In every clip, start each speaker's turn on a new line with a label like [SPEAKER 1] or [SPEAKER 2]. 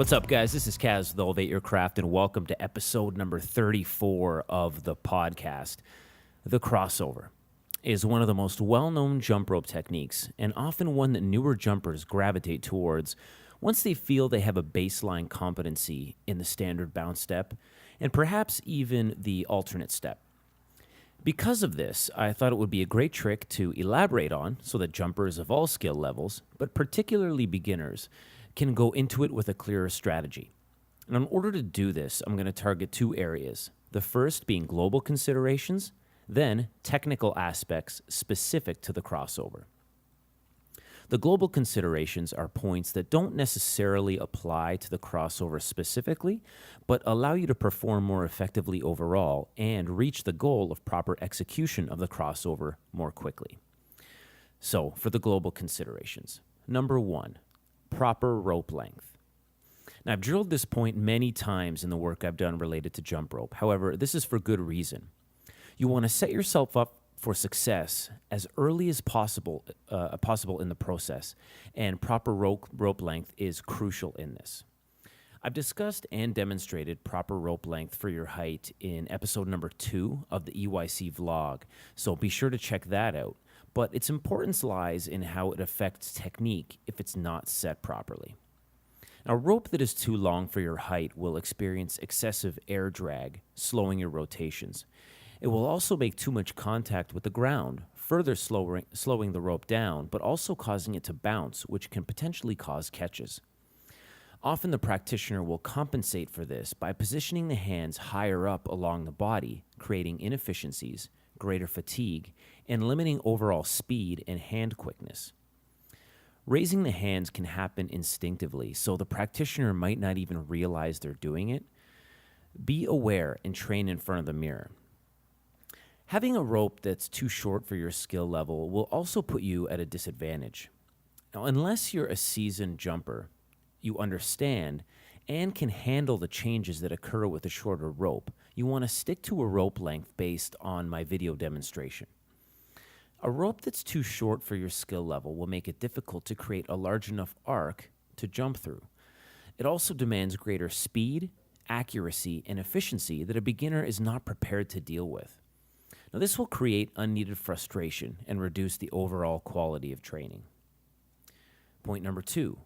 [SPEAKER 1] What's up, guys? This is Kaz with Elevateyourcraft, and welcome to episode number 34 of the podcast. The crossover is one of the most well-known jump rope techniques, and often one that newer jumpers gravitate towards once they feel they have a baseline competency in the standard bounce step, and perhaps even the alternate step. Because of this, I thought it would be a great trick to elaborate on so that jumpers of all skill levels, but particularly beginners, can go into it with a clearer strategy. And in order to do this, I'm going to target two areas. The first being global considerations, then technical aspects specific to the crossover. The global considerations are points that don't necessarily apply to the crossover specifically, but allow you to perform more effectively overall and reach the goal of proper execution of the crossover more quickly. So, for the global considerations, number one, proper rope length. Now, I've drilled this point many times in the work I've done related to jump rope. However, this is for good reason. You want to set yourself up for success as early as possible in the process, and proper rope length is crucial in this. I've discussed and demonstrated proper rope length for your height in episode number 2 of the EYC vlog, so be sure to check that out. But its importance lies in how it affects technique if it's not set properly. Now, a rope that is too long for your height will experience excessive air drag, slowing your rotations. It will also make too much contact with the ground, further slowing the rope down, but also causing it to bounce, which can potentially cause catches. Often the practitioner will compensate for this by positioning the hands higher up along the body, creating inefficiencies, greater fatigue, and limiting overall speed and hand quickness. Raising the hands can happen instinctively, so the practitioner might not even realize they're doing it. Be aware and train in front of the mirror. Having a rope that's too short for your skill level will also put you at a disadvantage. Now, unless you're a seasoned jumper, you understand and can handle the changes that occur with a shorter rope, you want to stick to a rope length based on my video demonstration. A rope that's too short for your skill level will make it difficult to create a large enough arc to jump through. It also demands greater speed, accuracy, and efficiency that a beginner is not prepared to deal with. Now, this will create unneeded frustration and reduce the overall quality of training. Point number 2.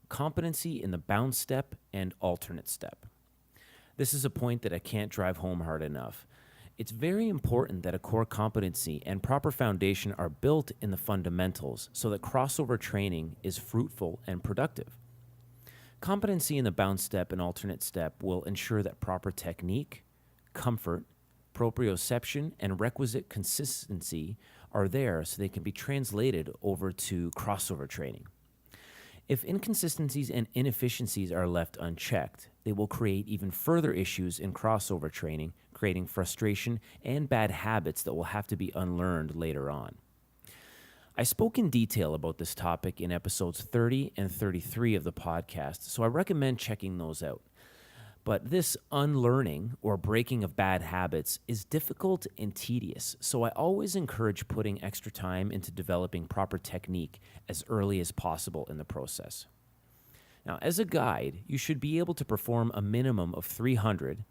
[SPEAKER 1] Competency in the bounce step and alternate step. This is a point that I can't drive home hard enough. It's very important that a core competency and proper foundation are built in the fundamentals so that crossover training is fruitful and productive. Competency in the bounce step and alternate step will ensure that proper technique, comfort, proprioception, and requisite consistency are there so they can be translated over to crossover training. If inconsistencies and inefficiencies are left unchecked, they will create even further issues in crossover training, creating frustration and bad habits that will have to be unlearned later on. I spoke in detail about this topic in episodes 30 and 33 of the podcast, so I recommend checking those out. But this unlearning or breaking of bad habits is difficult and tedious, so I always encourage putting extra time into developing proper technique as early as possible in the process. Now, as a guide, you should be able to perform a minimum of 300,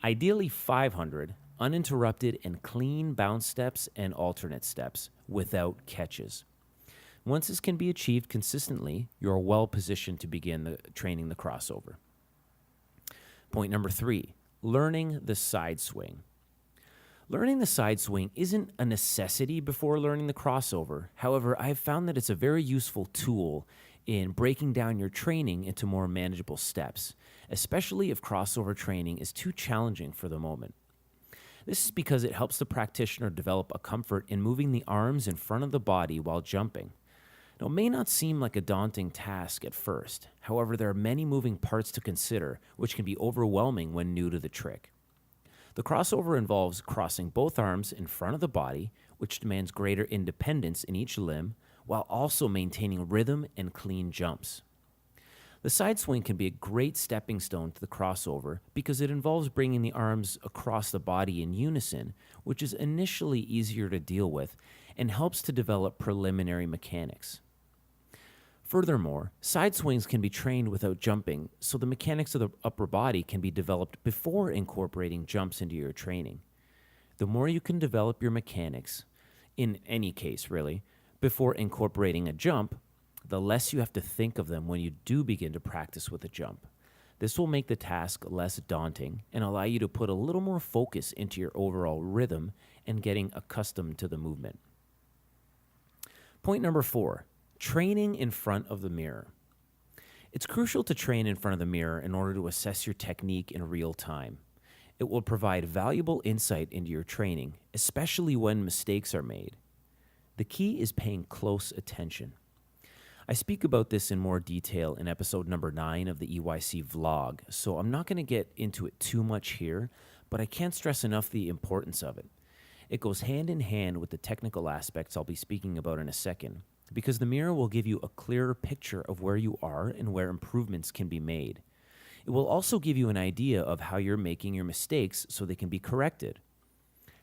[SPEAKER 1] ideally 500, uninterrupted and clean bounce steps and alternate steps without catches. Once this can be achieved consistently, you're well positioned to begin training the crossover. Point number 3, learning the side swing. Learning the side swing isn't a necessity before learning the crossover. However, I've found that it's a very useful tool in breaking down your training into more manageable steps, especially if crossover training is too challenging for the moment. This is because it helps the practitioner develop a comfort in moving the arms in front of the body while jumping. Now, it may not seem like a daunting task at first. However, there are many moving parts to consider, which can be overwhelming when new to the trick. The crossover involves crossing both arms in front of the body, which demands greater independence in each limb, while also maintaining rhythm and clean jumps. The side swing can be a great stepping stone to the crossover because it involves bringing the arms across the body in unison, which is initially easier to deal with and helps to develop preliminary mechanics. Furthermore, side swings can be trained without jumping, so the mechanics of the upper body can be developed before incorporating jumps into your training. The more you can develop your mechanics, in any case really, before incorporating a jump, the less you have to think of them when you do begin to practice with a jump. This will make the task less daunting and allow you to put a little more focus into your overall rhythm and getting accustomed to the movement. Point number 4, training in front of the mirror. It's crucial to train in front of the mirror in order to assess your technique in real time. It will provide valuable insight into your training, especially when mistakes are made. The key is paying close attention. I speak about this in more detail in episode number 9 of the EYC vlog, so I'm not going to get into it too much here, but I can't stress enough the importance of it. It goes hand in hand with the technical aspects I'll be speaking about in a second, because the mirror will give you a clearer picture of where you are and where improvements can be made. It will also give you an idea of how you're making your mistakes so they can be corrected.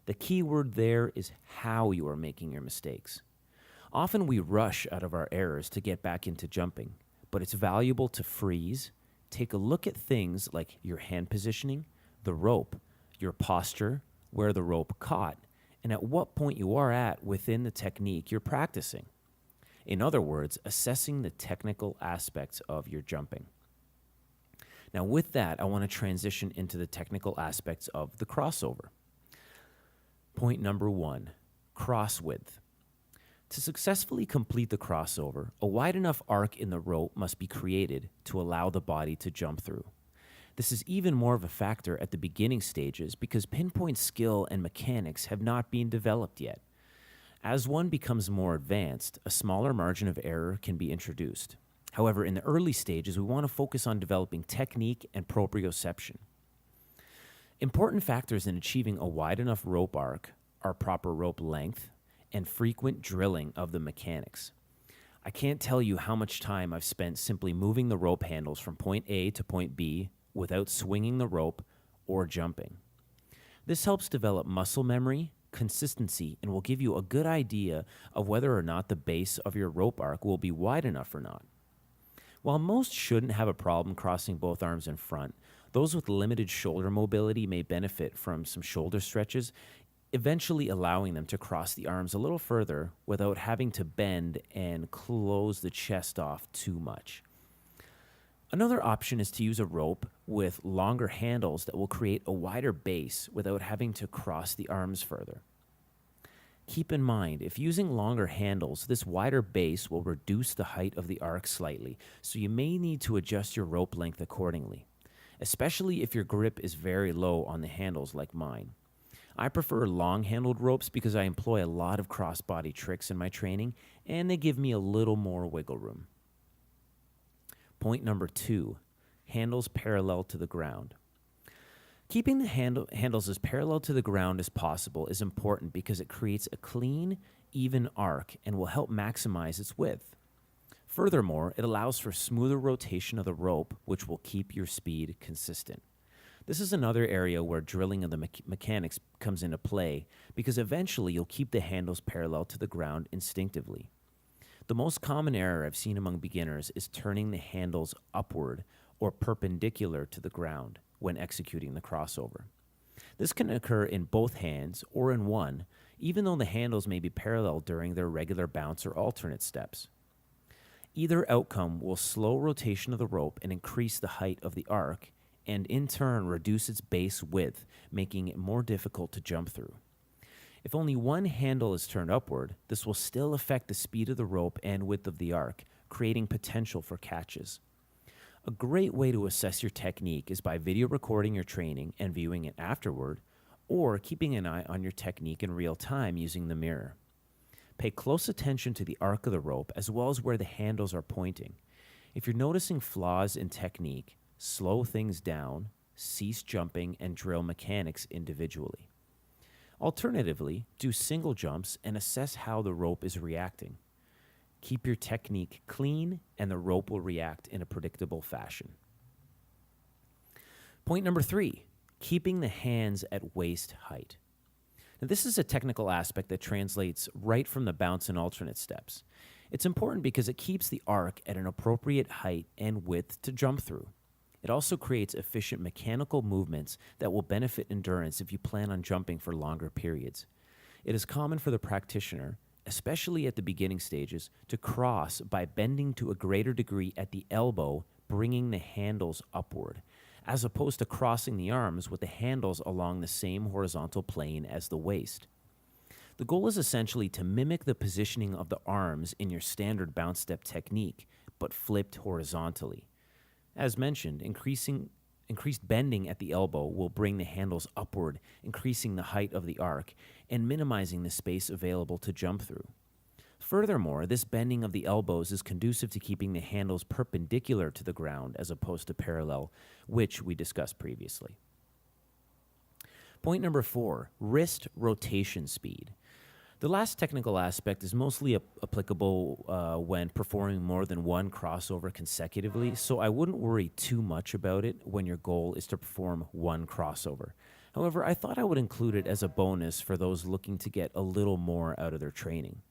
[SPEAKER 1] The key word there is how you are making your mistakes. Often we rush out of our errors to get back into jumping, but it's valuable to freeze, take a look at things like your hand positioning, the rope, your posture, where the rope caught, and at what point you are at within the technique you're practicing. In other words, assessing the technical aspects of your jumping. Now with that, I want to transition into the technical aspects of the crossover. Point number 1, cross width. To successfully complete the crossover, a wide enough arc in the rope must be created to allow the body to jump through. This is even more of a factor at the beginning stages because pinpoint skill and mechanics have not been developed yet. As one becomes more advanced, a smaller margin of error can be introduced. However, in the early stages, we want to focus on developing technique and proprioception. Important factors in achieving a wide enough rope arc are proper rope length and frequent drilling of the mechanics. I can't tell you how much time I've spent simply moving the rope handles from point A to point B without swinging the rope or jumping. This helps develop muscle memory, consistency, and will give you a good idea of whether or not the base of your rope arc will be wide enough or not. While most shouldn't have a problem crossing both arms in front, those with limited shoulder mobility may benefit from some shoulder stretches, eventually allowing them to cross the arms a little further without having to bend and close the chest off too much. Another option is to use a rope with longer handles that will create a wider base without having to cross the arms further. Keep in mind, if using longer handles, this wider base will reduce the height of the arc slightly, so you may need to adjust your rope length accordingly, especially if your grip is very low on the handles like mine. I prefer long-handled ropes because I employ a lot of crossbody tricks in my training, and they give me a little more wiggle room. Point number 2, handles parallel to the ground. Keeping the handles as parallel to the ground as possible is important because it creates a clean, even arc and will help maximize its width. Furthermore, it allows for smoother rotation of the rope, which will keep your speed consistent. This is another area where drilling of the mechanics comes into play because eventually you'll keep the handles parallel to the ground instinctively. The most common error I've seen among beginners is turning the handles upward or perpendicular to the ground when executing the crossover. This can occur in both hands or in one, even though the handles may be parallel during their regular bounce or alternate steps. Either outcome will slow rotation of the rope and increase the height of the arc, and in turn reduce its base width, making it more difficult to jump through. If only one handle is turned upward, this will still affect the speed of the rope and width of the arc, creating potential for catches. A great way to assess your technique is by video recording your training and viewing it afterward, or keeping an eye on your technique in real time using the mirror. Pay close attention to the arc of the rope as well as where the handles are pointing. If you're noticing flaws in technique, slow things down, cease jumping, and drill mechanics individually. Alternatively, do single jumps and assess how the rope is reacting. Keep your technique clean and the rope will react in a predictable fashion. Point number 3, keeping the hands at waist height. Now, this is a technical aspect that translates right from the bounce and alternate steps. It's important because it keeps the arc at an appropriate height and width to jump through. It also creates efficient mechanical movements that will benefit endurance if you plan on jumping for longer periods. It is common for the practitioner, especially at the beginning stages, to cross by bending to a greater degree at the elbow, bringing the handles upward, as opposed to crossing the arms with the handles along the same horizontal plane as the waist. The goal is essentially to mimic the positioning of the arms in your standard bounce step technique, but flipped horizontally. As mentioned, increased bending at the elbow will bring the handles upward, increasing the height of the arc and minimizing the space available to jump through. Furthermore, this bending of the elbows is conducive to keeping the handles perpendicular to the ground as opposed to parallel, which we discussed previously. Point number 4, wrist rotation speed. The last technical aspect is mostly applicable when performing more than one crossover consecutively, so I wouldn't worry too much about it when your goal is to perform one crossover. However, I thought I would include it as a bonus for those looking to get a little more out of their training.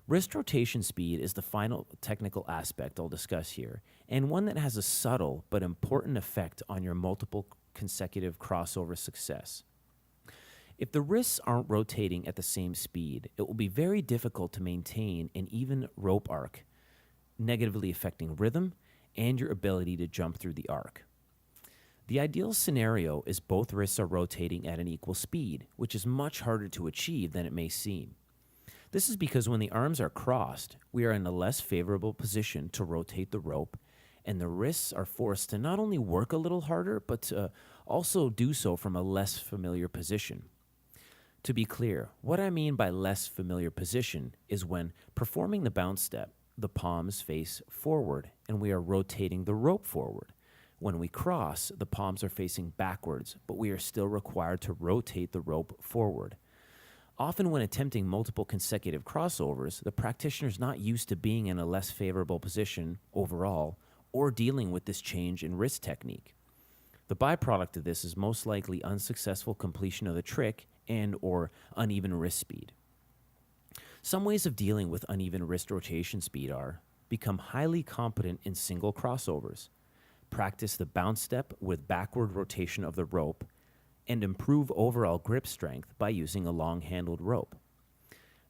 [SPEAKER 1] Wrist rotation speed is the final technical aspect I'll discuss here, and one that has a subtle but important effect on your multiple consecutive crossover success. If the wrists aren't rotating at the same speed, it will be very difficult to maintain an even rope arc, negatively affecting rhythm and your ability to jump through the arc. The ideal scenario is both wrists are rotating at an equal speed, which is much harder to achieve than it may seem. This is because when the arms are crossed, we are in a less favorable position to rotate the rope, and the wrists are forced to not only work a little harder, but to also do so from a less familiar position. To be clear, what I mean by less familiar position is when performing the bounce step, the palms face forward and we are rotating the rope forward. When we cross, the palms are facing backwards, but we are still required to rotate the rope forward. Often when attempting multiple consecutive crossovers, the practitioner is not used to being in a less favorable position overall or dealing with this change in wrist technique. The byproduct of this is most likely unsuccessful completion of the trick and or uneven wrist speed. Some ways of dealing with uneven wrist rotation speed are: become highly competent in single crossovers, practice the bounce step with backward rotation of the rope, and improve overall grip strength by using a long-handled rope.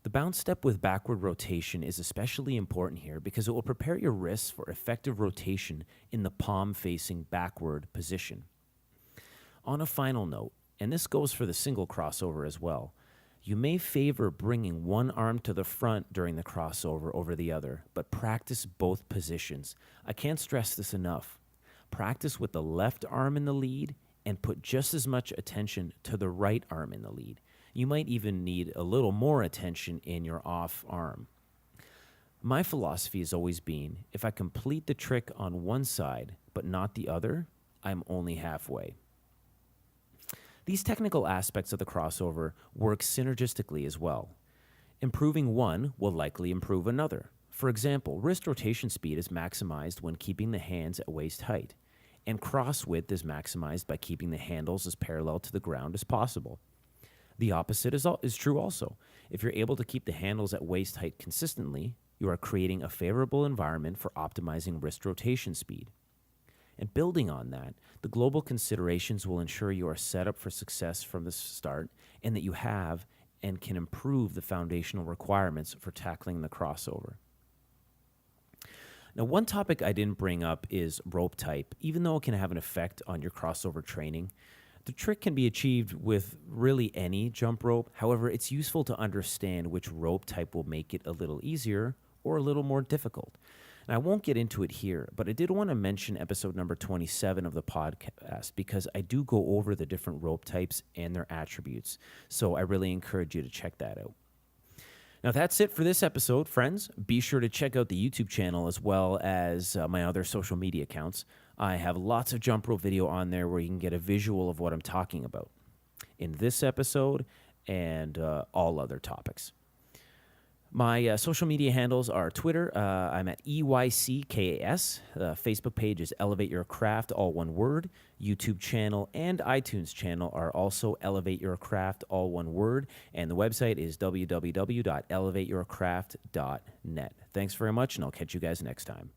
[SPEAKER 1] The bounce step with backward rotation is especially important here because it will prepare your wrists for effective rotation in the palm-facing backward position. On a final note, and this goes for the single crossover as well, you may favor bringing one arm to the front during the crossover over the other, but practice both positions. I can't stress this enough. Practice with the left arm in the lead and put just as much attention to the right arm in the lead. You might even need a little more attention in your off arm. My philosophy has always been, if I complete the trick on one side but not the other, I'm only halfway. These technical aspects of the crossover work synergistically as well. Improving one will likely improve another. For example, wrist rotation speed is maximized when keeping the hands at waist height, and cross width is maximized by keeping the handles as parallel to the ground as possible. The opposite is true also. If you're able to keep the handles at waist height consistently, you are creating a favorable environment for optimizing wrist rotation speed. And building on that, the global considerations will ensure you are set up for success from the start and that you have and can improve the foundational requirements for tackling the crossover. Now, one topic I didn't bring up is rope type. Even though it can have an effect on your crossover training, the trick can be achieved with really any jump rope. However, it's useful to understand which rope type will make it a little easier or a little more difficult. And I won't get into it here, but I did want to mention episode number 27 of the podcast because I do go over the different rope types and their attributes. So I really encourage you to check that out. Now, that's it for this episode, friends. Be sure to check out the YouTube channel as well as my other social media accounts. I have lots of jump rope video on there where you can get a visual of what I'm talking about in this episode and all other topics. My social media handles are Twitter. I'm at EYCKAS. The Facebook page is Elevate Your Craft, all one word. YouTube channel and iTunes channel are also Elevate Your Craft, all one word. And the website is www.elevateyourcraft.net. Thanks very much, and I'll catch you guys next time.